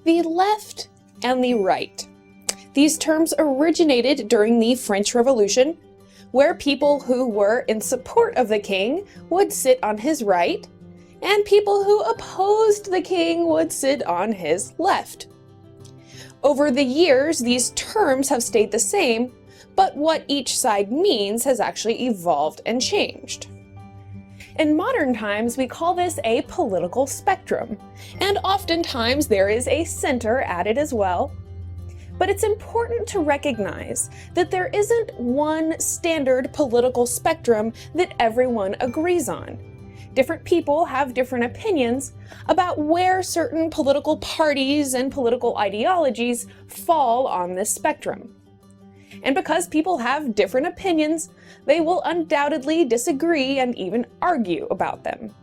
The left and the right. These terms originated during the French Revolution, where people who were in support of the king would sit on his right, and people who opposed the king would sit on his left. Over the years, these terms have stayed the same, but what each side means has actually evolved and changed. In modern times, we call this a political spectrum, and oftentimes there is a center added as well. But it's important to recognize that there isn't one standard political spectrum that everyone agrees on. Different people have different opinions about where certain political parties and political ideologies fall on this spectrum. And because people have different opinions, they will undoubtedly disagree and even argue about them.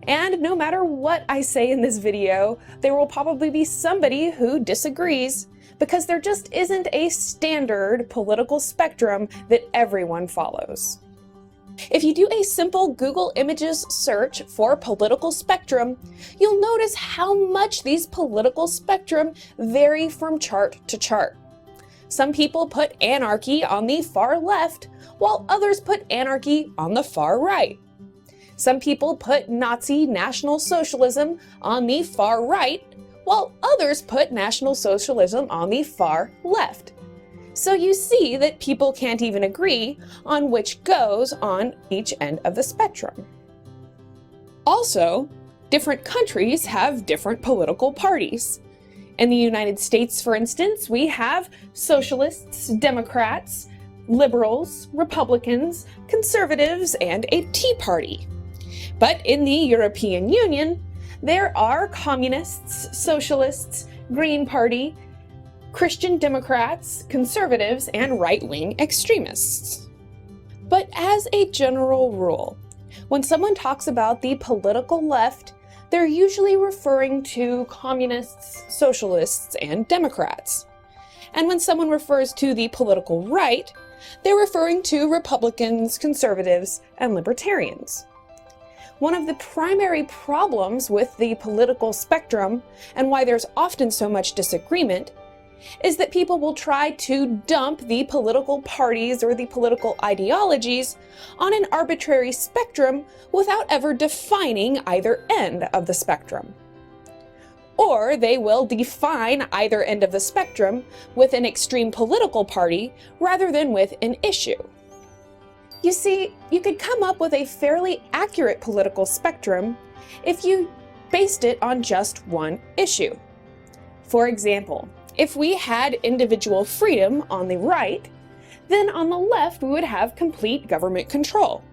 And no matter what I say in this video, there will probably be somebody who disagrees, because there just isn't a standard political spectrum that everyone follows. If you do a simple Google Images search for political spectrum, you'll notice how much these political spectrum vary from chart to chart. Some people put anarchy on the far left, while others put anarchy on the far right. Some people put Nazi National Socialism on the far right, while others put National Socialism on the far left. So you see that people can't even agree on which goes on each end of the spectrum. Also, different countries have different political parties. In the United States, for instance, we have socialists, Democrats, liberals, Republicans, conservatives, and a Tea Party. But in the European Union, there are communists, socialists, Green Party, Christian Democrats, conservatives, and right-wing extremists. But as a general rule, when someone talks about the political left, they're usually referring to communists, socialists, and Democrats. And when someone refers to the political right, they're referring to Republicans, conservatives, and libertarians. One of the primary problems with the political spectrum, and why there's often so much disagreement, is that people will try to dump the political parties or the political ideologies on an arbitrary spectrum without ever defining either end of the spectrum. Or they will define either end of the spectrum with an extreme political party rather than with an issue. You see, you could come up with a fairly accurate political spectrum if you based it on just one issue. For example, if we had individual freedom on the right, then on the left we would have complete government control.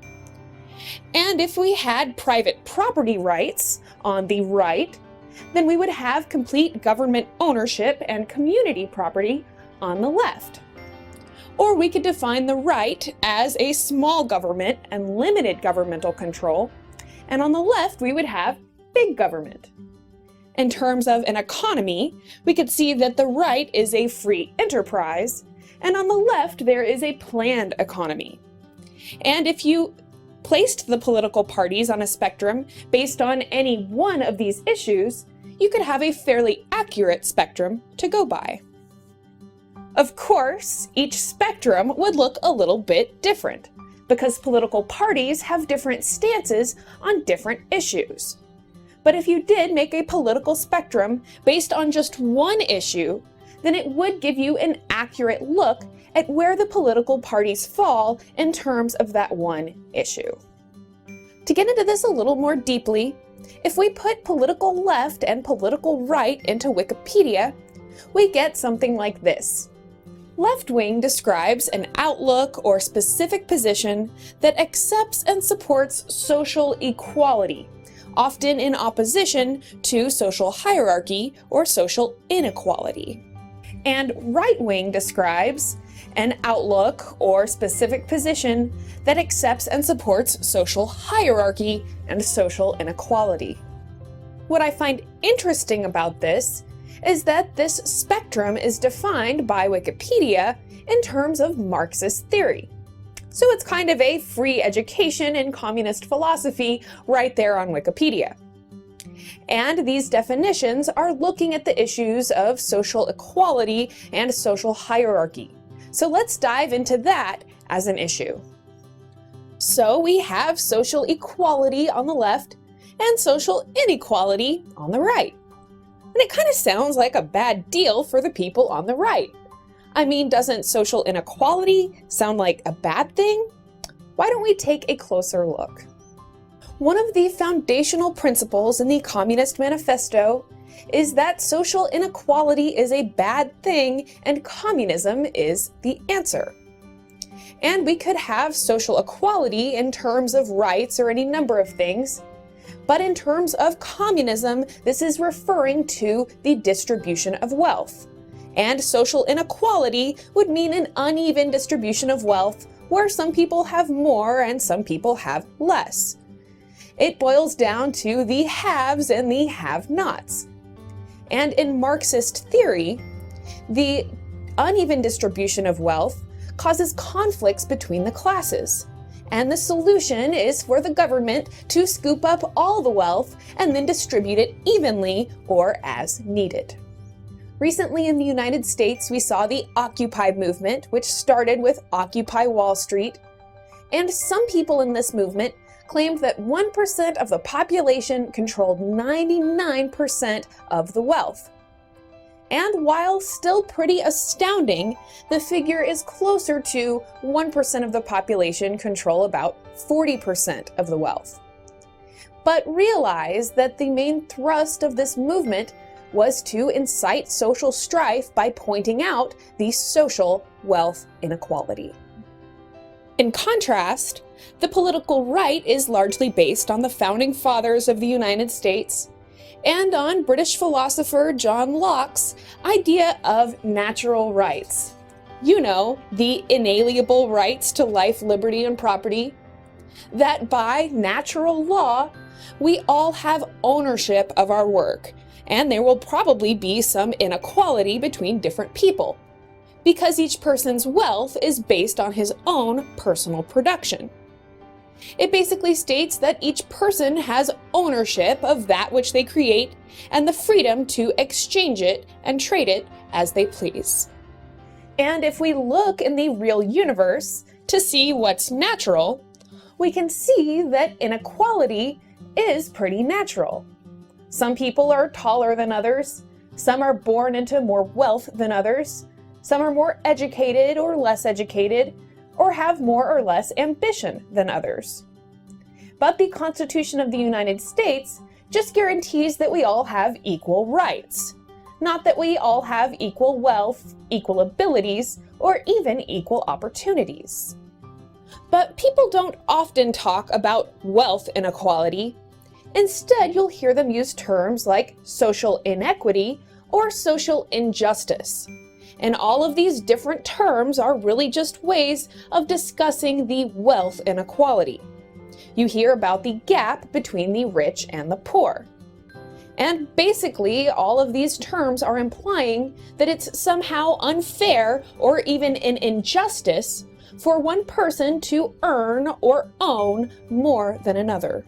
And if we had private property rights on the right, then we would have complete government ownership and community property on the left. Or we could define the right as a small government and limited governmental control, and on the left we would have big government. In terms of an economy, we could see that the right is a free enterprise, and on the left there is a planned economy. And if you placed the political parties on a spectrum based on any one of these issues, you could have a fairly accurate spectrum to go by. Of course, each spectrum would look a little bit different, because political parties have different stances on different issues. But if you did make a political spectrum based on just one issue, then it would give you an accurate look at where the political parties fall in terms of that one issue. To get into this a little more deeply, if we put political left and political right into Wikipedia, we get something like this. Left wing describes an outlook or specific position that accepts and supports social equality, often in opposition to social hierarchy or social inequality. And right wing describes an outlook or specific position that accepts and supports social hierarchy and social inequality. What I find interesting about this is that this spectrum is defined by Wikipedia in terms of Marxist theory. So it's kind of a free education in communist philosophy right there on Wikipedia. And these definitions are looking at the issues of social equality and social hierarchy. So let's dive into that as an issue. So we have social equality on the left and social inequality on the right. And it kind of sounds like a bad deal for the people on the right. I mean, doesn't social inequality sound like a bad thing? Why don't we take a closer look? One of the foundational principles in the Communist Manifesto is that social inequality is a bad thing and communism is the answer. And we could have social equality in terms of rights or any number of things, but in terms of communism, this is referring to the distribution of wealth. And social inequality would mean an uneven distribution of wealth where some people have more and some people have less. It boils down to the haves and the have-nots. And in Marxist theory, the uneven distribution of wealth causes conflicts between the classes. And the solution is for the government to scoop up all the wealth and then distribute it evenly or as needed. Recently in the United States, we saw the Occupy movement, which started with Occupy Wall Street. And some people in this movement claimed that 1% of the population controlled 99% of the wealth. And while still pretty astounding, the figure is closer to 1% of the population control about 40% of the wealth. But realize that the main thrust of this movement was to incite social strife by pointing out the social wealth inequality. In contrast, the political right is largely based on the founding fathers of the United States and on British philosopher John Locke's idea of natural rights. You know, the inalienable rights to life, liberty, and property. That by natural law, we all have ownership of our work, and there will probably be some inequality between different people, because each person's wealth is based on his own personal production. It basically states that each person has ownership of that which they create and the freedom to exchange it and trade it as they please. And if we look in the real universe to see what's natural, we can see that inequality is pretty natural. Some people are taller than others, some are born into more wealth than others, some are more educated or less educated, or have more or less ambition than others. But the Constitution of the United States just guarantees that we all have equal rights, not that we all have equal wealth, equal abilities, or even equal opportunities. But people don't often talk about wealth inequality. Instead, you'll hear them use terms like social inequity or social injustice. And all of these different terms are really just ways of discussing the wealth inequality. You hear about the gap between the rich and the poor. And basically, all of these terms are implying that it's somehow unfair or even an injustice for one person to earn or own more than another.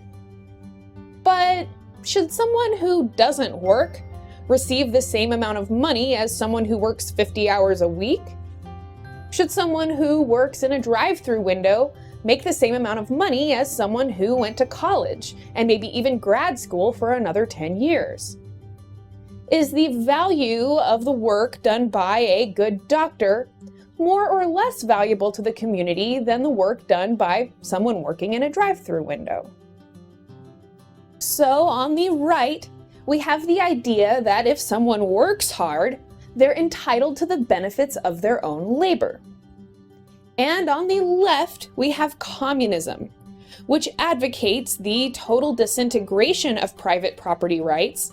But should someone who doesn't work receive the same amount of money as someone who works 50 hours a week? Should someone who works in a drive-through window make the same amount of money as someone who went to college and maybe even grad school for another 10 years? Is the value of the work done by a good doctor more or less valuable to the community than the work done by someone working in a drive-through window? So on the right, we have the idea that if someone works hard, they're entitled to the benefits of their own labor. And on the left, we have communism, which advocates the total disintegration of private property rights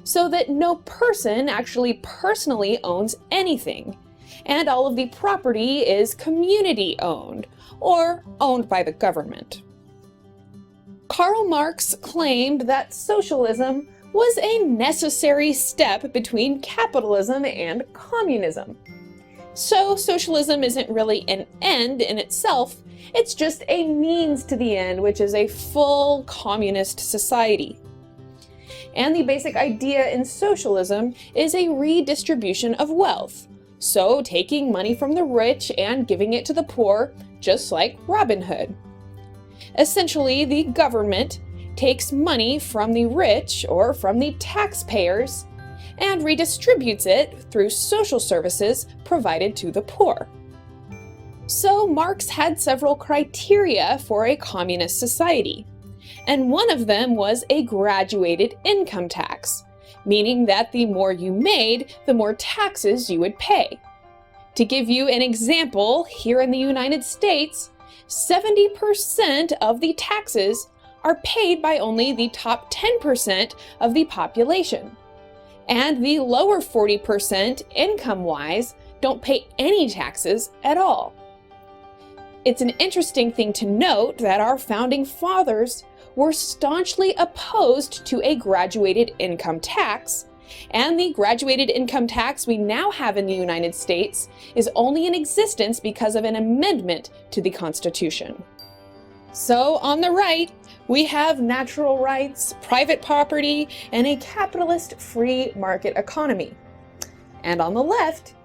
so that no person actually personally owns anything, and all of the property is community owned or owned by the government. Karl Marx claimed that socialism was a necessary step between capitalism and communism. So socialism isn't really an end in itself, it's just a means to the end, which is a full communist society. And the basic idea in socialism is a redistribution of wealth. So taking money from the rich and giving it to the poor, just like Robin Hood. Essentially, the government takes money from the rich or from the taxpayers and redistributes it through social services provided to the poor. So Marx had several criteria for a communist society, and one of them was a graduated income tax, meaning that the more you made, the more taxes you would pay. To give you an example, here in the United States, 70% of the taxes are paid by only the top 10% of the population. And the lower 40% income-wise don't pay any taxes at all. It's an interesting thing to note that our founding fathers were staunchly opposed to a graduated income tax, and the graduated income tax we now have in the United States is only in existence because of an amendment to the Constitution. So on the right, we have natural rights, private property, and a capitalist free market economy. And on the left,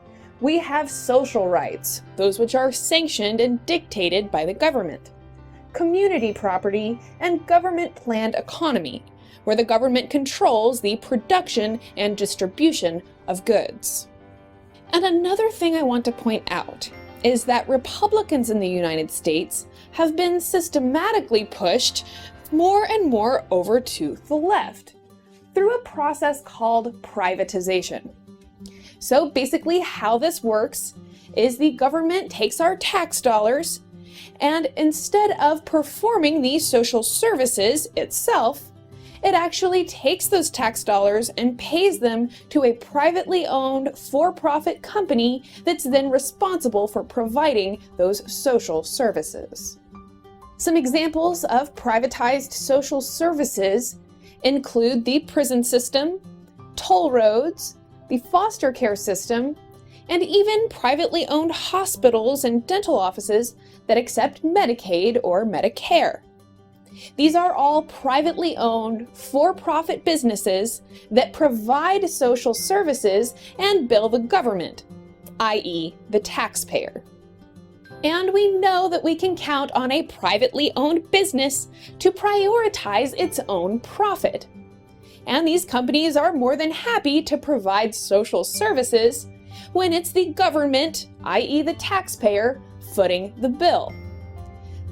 we have social rights, those which are sanctioned and dictated by the government, community property, and government-planned economy, where the government controls the production and distribution of goods. And another thing I want to point out is that Republicans in the United States have been systematically pushed more and more over to the left through a process called privatization. So basically how this works is the government takes our tax dollars and instead of performing these social services itself, it actually takes those tax dollars and pays them to a privately owned for-profit company that's then responsible for providing those social services. Some examples of privatized social services include the prison system, toll roads, the foster care system, and even privately owned hospitals and dental offices that accept Medicaid or Medicare. These are all privately owned, for-profit businesses that provide social services and bill the government, i.e., the taxpayer. And we know that we can count on a privately owned business to prioritize its own profit. And these companies are more than happy to provide social services when it's the government, i.e. the taxpayer, footing the bill.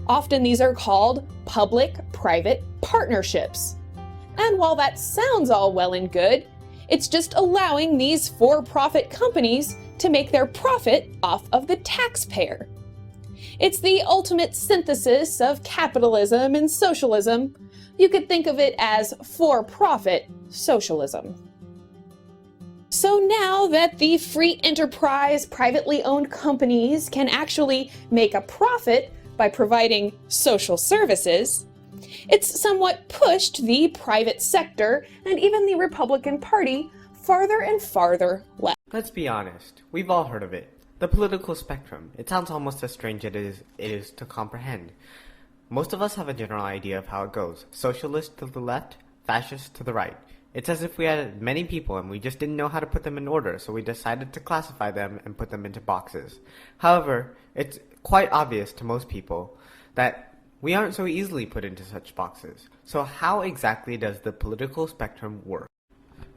Often these are called public-private partnerships. And while that sounds all well and good, it's just allowing these for-profit companies to make their profit off of the taxpayer. It's the ultimate synthesis of capitalism and socialism. You could think of it as for-profit socialism. So now that the free enterprise privately owned companies can actually make a profit by providing social services, it's somewhat pushed the private sector and even the Republican Party farther and farther left. Let's be honest, we've all heard of it. The political spectrum. It sounds almost as strange as it is to comprehend. Most of us have a general idea of how it goes. Socialist to the left, fascist to the right. It's as if we had many people and we just didn't know how to put them in order, so we decided to classify them and put them into boxes. However, it's quite obvious to most people that we aren't so easily put into such boxes. So how exactly does the political spectrum work?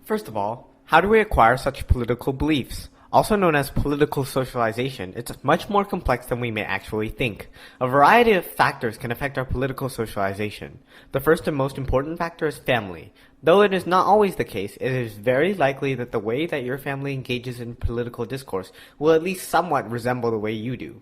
First of all, how do we acquire such political beliefs? Also known as political socialization, it's much more complex than we may actually think. A variety of factors can affect our political socialization. The first and most important factor is family. Though it is not always the case, it is very likely that the way that your family engages in political discourse will at least somewhat resemble the way you do.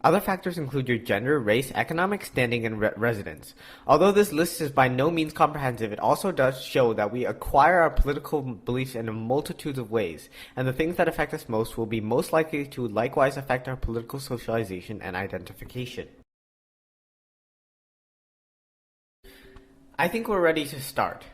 Other factors include your gender, race, economic standing, and residence. Although this list is by no means comprehensive, it also does show that we acquire our political beliefs in a multitude of ways, and the things that affect us most will be most likely to likewise affect our political socialization and identification. I think we're ready to start.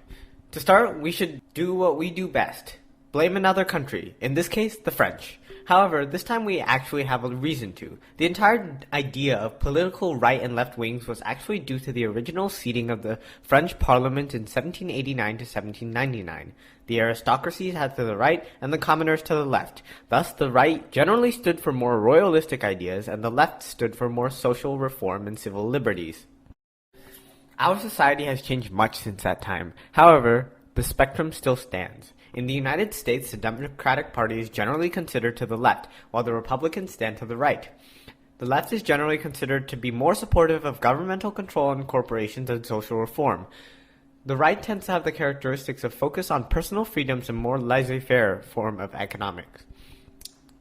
To start, we should do what we do best. Blame another country, in this case, the French. However, this time we actually have a reason to. The entire idea of political right and left wings was actually due to the original seating of the French Parliament in 1789 to 1799. The aristocracy had to the right and the commoners to the left. Thus, the right generally stood for more royalistic ideas and the left stood for more social reform and civil liberties. Our society has changed much since that time. However, the spectrum still stands. In the United States, the Democratic Party is generally considered to the left, while the Republicans stand to the right. The left is generally considered to be more supportive of governmental control on corporations and social reform. The right tends to have the characteristics of focus on personal freedoms and more laissez-faire form of economics.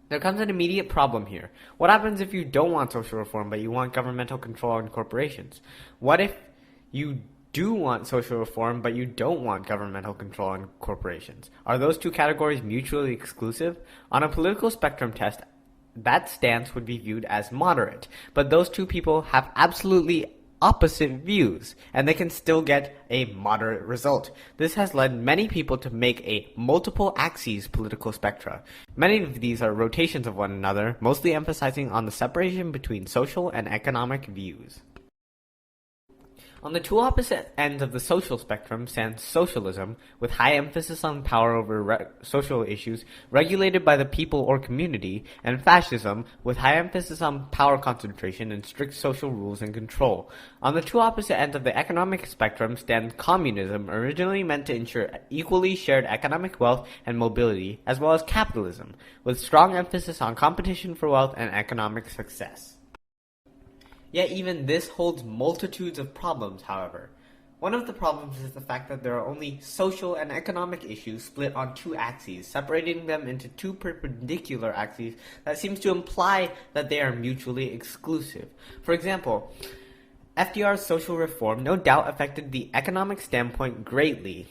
There comes an immediate problem here. What happens if you don't want social reform, but you want governmental control on corporations? What if you do want social reform, but you don't want governmental control on corporations? Are those two categories mutually exclusive? On a political spectrum test, that stance would be viewed as moderate, but those two people have absolutely opposite views, and they can still get a moderate result. This has led many people to make a multiple axes political spectra. Many of these are rotations of one another, mostly emphasizing on the separation between social and economic views. On the two opposite ends of the social spectrum stands socialism, with high emphasis on power over social issues regulated by the people or community, and fascism, with high emphasis on power concentration and strict social rules and control. On the two opposite ends of the economic spectrum stands communism, originally meant to ensure equally shared economic wealth and mobility, as well as capitalism, with strong emphasis on competition for wealth and economic success. Yet even this holds multitudes of problems, however. One of the problems is the fact that there are only social and economic issues split on two axes, separating them into two perpendicular axes that seems to imply that they are mutually exclusive. For example, FDR's social reform no doubt affected the economic standpoint greatly.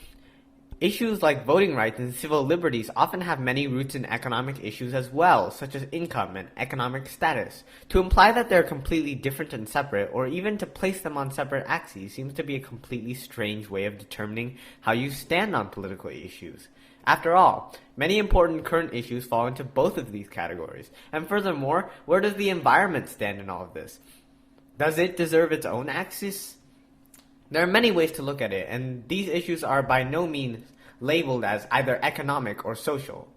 Issues like voting rights and civil liberties often have many roots in economic issues as well, such as income and economic status. To imply that they're completely different and separate, or even to place them on separate axes, seems to be a completely strange way of determining how you stand on political issues. After all, many important current issues fall into both of these categories. And furthermore, where does the environment stand in all of this? Does it deserve its own axis? There are many ways to look at it, and these issues are by no means labeled as either economic or social.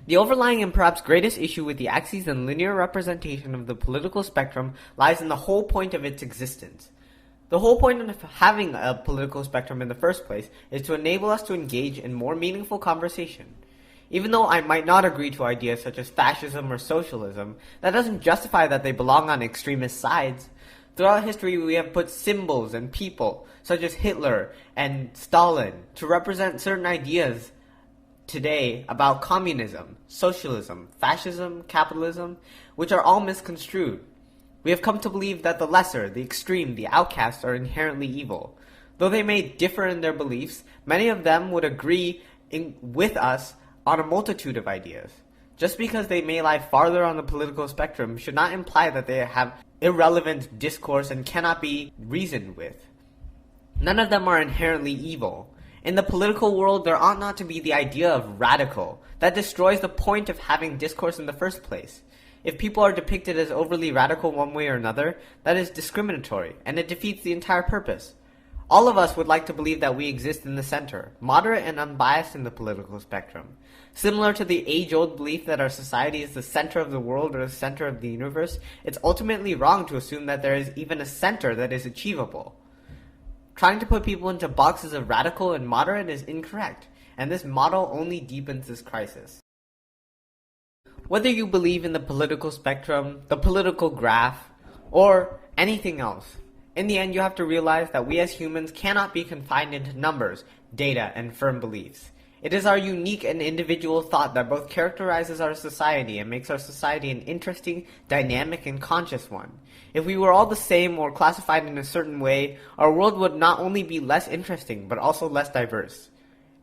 The overlying and perhaps greatest issue with the axes and linear representation of the political spectrum lies in the whole point of its existence. The whole point of having a political spectrum in the first place is to enable us to engage in more meaningful conversation. Even though I might not agree to ideas such as fascism or socialism, that doesn't justify that they belong on extremist sides. Throughout history, we have put symbols and people, such as Hitler and Stalin, to represent certain ideas today about communism, socialism, fascism, capitalism, which are all misconstrued. We have come to believe that the lesser, the extreme, the outcasts are inherently evil. Though they may differ in their beliefs, many of them would agree with us on a multitude of ideas. Just because they may lie farther on the political spectrum should not imply that they have irrelevant discourse and cannot be reasoned with. None of them are inherently evil. In the political world, there ought not to be the idea of radical. That destroys the point of having discourse in the first place. If people are depicted as overly radical one way or another, that is discriminatory, and it defeats the entire purpose. All of us would like to believe that we exist in the center, moderate and unbiased in the political spectrum. Similar to the age-old belief that our society is the center of the world or the center of the universe, it's ultimately wrong to assume that there is even a center that is achievable. Trying to put people into boxes of radical and moderate is incorrect, and this model only deepens this crisis. Whether you believe in the political spectrum, the political graph, or anything else, in the end you have to realize that we as humans cannot be confined into numbers, data, and firm beliefs. It is our unique and individual thought that both characterizes our society and makes our society an interesting, dynamic, and conscious one. If we were all the same or classified in a certain way, our world would not only be less interesting, but also less diverse.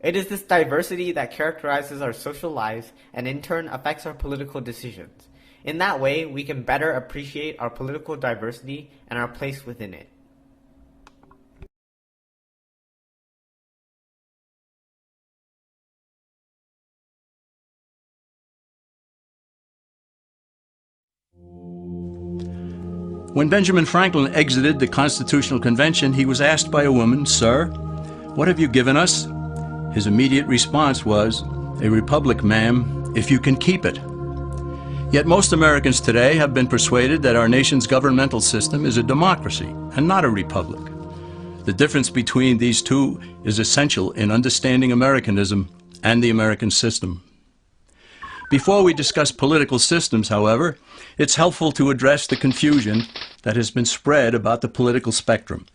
It is this diversity that characterizes our social lives and in turn affects our political decisions. In that way, we can better appreciate our political diversity and our place within it. When Benjamin Franklin exited the Constitutional Convention, he was asked by a woman, "Sir, what have you given us?" His immediate response was, "A republic, ma'am, if you can keep it." Yet most Americans today have been persuaded that our nation's governmental system is a democracy and not a republic. The difference between these two is essential in understanding Americanism and the American system. Before we discuss political systems, however, it's helpful to address the confusion that has been spread about the political spectrum.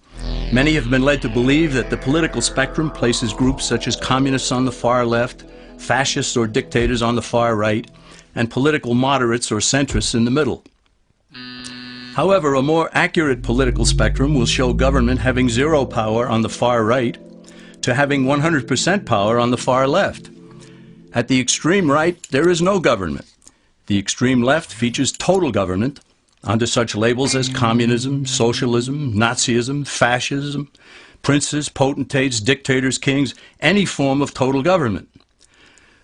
Many have been led to believe that the political spectrum places groups such as communists on the far left, fascists or dictators on the far right, and political moderates or centrists in the middle. However, a more accurate political spectrum will show government having zero power on the far right to having 100% power on the far left. At the extreme right, there is no government. The extreme left features total government under such labels as communism, socialism, Nazism, fascism, princes, potentates, dictators, kings, any form of total government.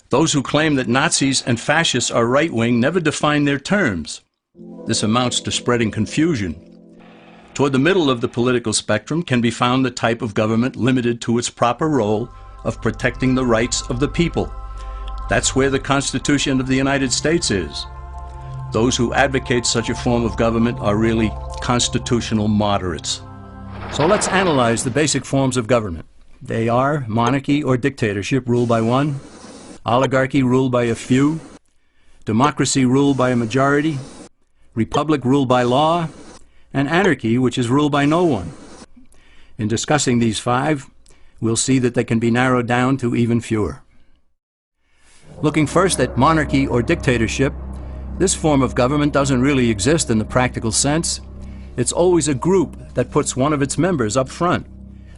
Those who claim that Nazis and fascists are right-wing never define their terms. This amounts to spreading confusion. Toward the middle of the political spectrum can be found the type of government limited to its proper role of protecting the rights of the people. That's where the Constitution of the United States is. Those who advocate such a form of government are really constitutional moderates. So let's analyze the basic forms of government. They are monarchy or dictatorship ruled by one, oligarchy ruled by a few, democracy ruled by a majority, republic ruled by law, and anarchy, which is ruled by no one. In discussing these five, we'll see that they can be narrowed down to even fewer. Looking first at monarchy or dictatorship, this form of government doesn't really exist in the practical sense. It's always a group that puts one of its members up front.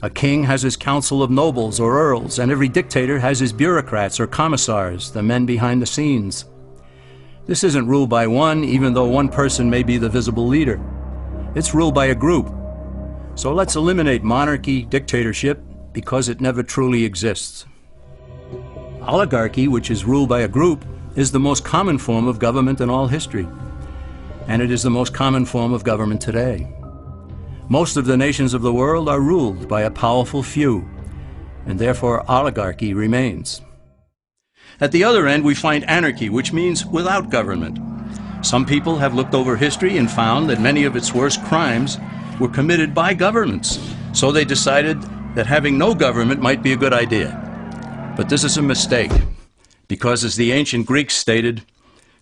A king has his council of nobles or earls, and every dictator has his bureaucrats or commissars, the men behind the scenes. This isn't ruled by one, even though one person may be the visible leader. It's ruled by a group. So let's eliminate monarchy, dictatorship, because it never truly exists. Oligarchy, which is ruled by a group, is the most common form of government in all history. And it is the most common form of government today. Most of the nations of the world are ruled by a powerful few, and therefore oligarchy remains. At the other end, we find anarchy, which means without government. Some people have looked over history and found that many of its worst crimes were committed by governments, so they decided that having no government might be a good idea. But this is a mistake, because as the ancient Greeks stated,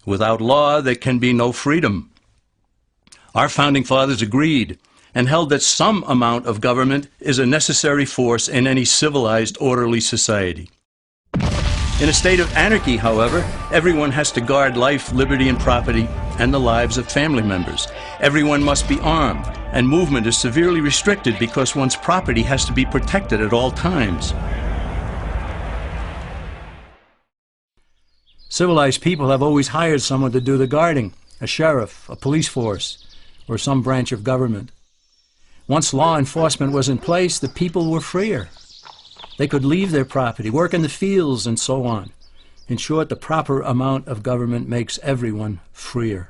without law there can be no freedom. Our founding fathers agreed and held that some amount of government is a necessary force in any civilized, orderly society. In a state of anarchy, however, everyone has to guard life, liberty, and property, and the lives of family members. Everyone must be armed, and movement is severely restricted because one's property has to be protected at all times. Civilized people have always hired someone to do the guarding, a sheriff, a police force, or some branch of government. Once law enforcement was in place, the people were freer. They could leave their property, work in the fields, and so on. In short, the proper amount of government makes everyone freer.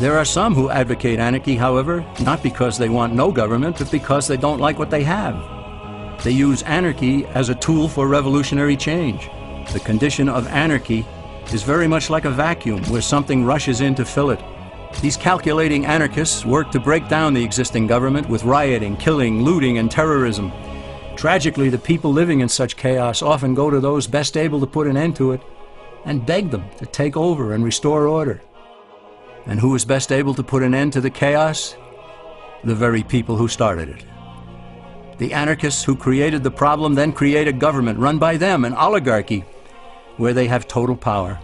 There are some who advocate anarchy, however, not because they want no government, but because they don't like what they have. They use anarchy as a tool for revolutionary change. The condition of anarchy is very much like a vacuum where something rushes in to fill it. These calculating anarchists work to break down the existing government with rioting, killing, looting, and terrorism. Tragically, the people living in such chaos often go to those best able to put an end to it and beg them to take over and restore order. And who is best able to put an end to the chaos? The very people who started it. The anarchists who created the problem then create a government run by them, an oligarchy, where they have total power.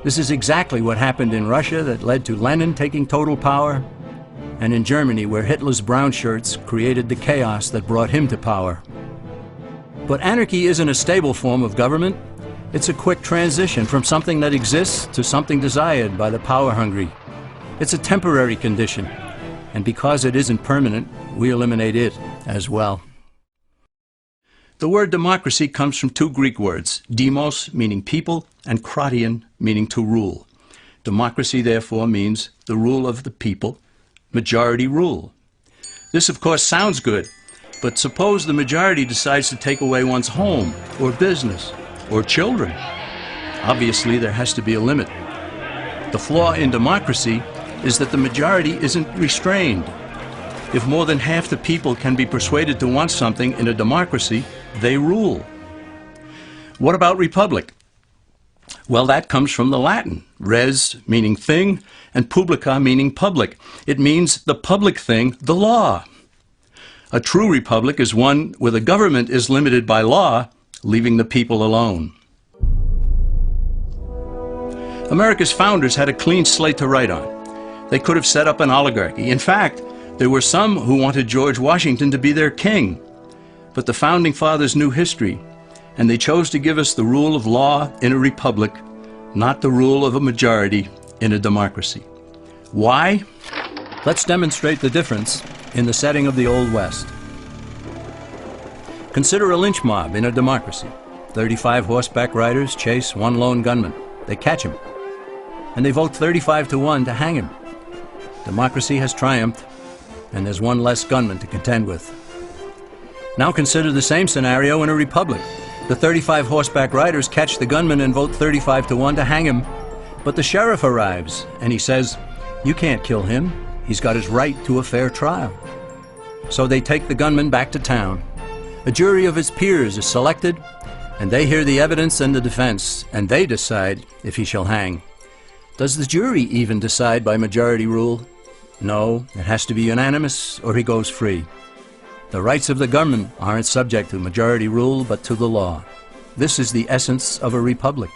This is exactly what happened in Russia that led to Lenin taking total power, and in Germany, where Hitler's brown shirts created the chaos that brought him to power. But anarchy isn't a stable form of government. It's a quick transition from something that exists to something desired by the power-hungry. It's a temporary condition, and because it isn't permanent, we eliminate it as well. The word democracy comes from two Greek words, demos, meaning people, and kratein, meaning to rule. Democracy, therefore, means the rule of the people, majority rule. This, of course, sounds good, but suppose the majority decides to take away one's home, or business, or children. Obviously, there has to be a limit. The flaw in democracy is that the majority isn't restrained. If more than half the people can be persuaded to want something in a democracy, they rule. What about republic? Well, that comes from the Latin, res meaning thing, and publica meaning public. It means the public thing, the law. A true republic is one where the government is limited by law, leaving the people alone. America's founders had a clean slate to write on. They could have set up an oligarchy. In fact, there were some who wanted George Washington to be their king. But the founding fathers knew history, and they chose to give us the rule of law in a republic, not the rule of a majority in a democracy. Why? Let's demonstrate the difference in the setting of the Old West. Consider a lynch mob in a democracy. 35 horseback riders chase one lone gunman. They catch him, and they vote 35-1 to hang him. Democracy has triumphed, and there's one less gunman to contend with. Now consider the same scenario in a republic. The 35 horseback riders catch the gunman and vote 35-1 to hang him. But the sheriff arrives, and he says, "You can't kill him. He's got his right to a fair trial." So they take the gunman back to town. A jury of his peers is selected, and they hear the evidence and the defense, and they decide if he shall hang. Does the jury even decide by majority rule? No, it has to be unanimous or he goes free. The rights of the government aren't subject to majority rule but to the law. This is the essence of a republic.